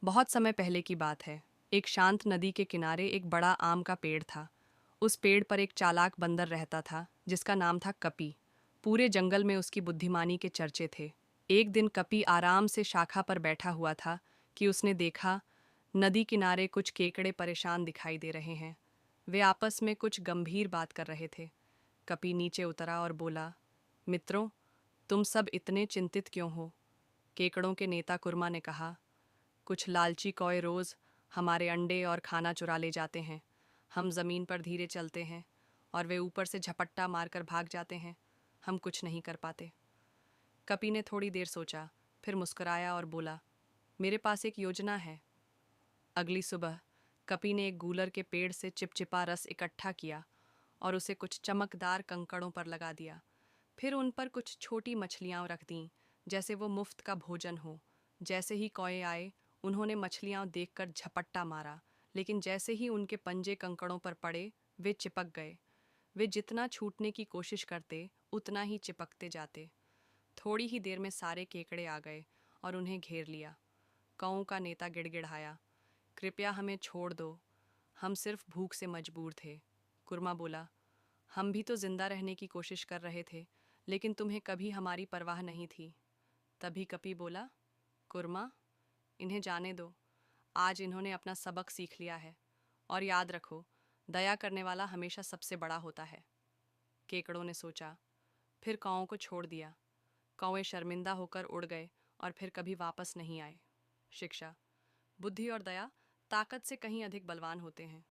बहुत समय पहले की बात है। एक शांत नदी के किनारे एक बड़ा आम का पेड़ था। उस पेड़ पर एक चालाक बंदर रहता था जिसका नाम था कपी। पूरे जंगल में उसकी बुद्धिमानी के चर्चे थे। एक दिन कपी आराम से शाखा पर बैठा हुआ था कि उसने देखा नदी किनारे कुछ केकड़े परेशान दिखाई दे रहे हैं। वे आपस में कुछ गंभीर बात कर रहे थे। कपी नीचे उतरा और बोला, मित्रों, तुम सब इतने चिंतित क्यों हो? केकड़ों के नेता कुरमा ने कहा, कुछ लालची कौए रोज हमारे अंडे और खाना चुरा ले जाते हैं। हम ज़मीन पर धीरे चलते हैं और वे ऊपर से झपट्टा मारकर भाग जाते हैं। हम कुछ नहीं कर पाते। कपी ने थोड़ी देर सोचा, फिर मुस्कुराया और बोला, मेरे पास एक योजना है। अगली सुबह कपी ने एक गूलर के पेड़ से चिपचिपा रस इकट्ठा किया और उसे कुछ चमकदार कंकड़ों पर लगा दिया। फिर उन पर कुछ छोटी मछलियाँ रख दीं, जैसे वो मुफ्त का भोजन हो। जैसे ही कौए आए, उन्होंने मछलियाँ देखकर झपट्टा मारा, लेकिन जैसे ही उनके पंजे कंकड़ों पर पड़े, वे चिपक गए। वे जितना छूटने की कोशिश करते, उतना ही चिपकते जाते। थोड़ी ही देर में सारे केकड़े आ गए और उन्हें घेर लिया। कौओं का नेता गिड़गिड़ाया, कृपया हमें छोड़ दो, हम सिर्फ भूख से मजबूर थे। कुरमा बोला, हम भी तो जिंदा रहने की कोशिश कर रहे थे, लेकिन तुम्हें कभी हमारी परवाह नहीं थी। तभी कपी बोला, कुरमा, इन्हें जाने दो। आज इन्होंने अपना सबक सीख लिया है। और याद रखो, दया करने वाला हमेशा सबसे बड़ा होता है। केकड़ों ने सोचा, फिर कौओं को छोड़ दिया। कौवे शर्मिंदा होकर उड़ गए और फिर कभी वापस नहीं आए। शिक्षा: बुद्धि और दया ताकत से कहीं अधिक बलवान होते हैं।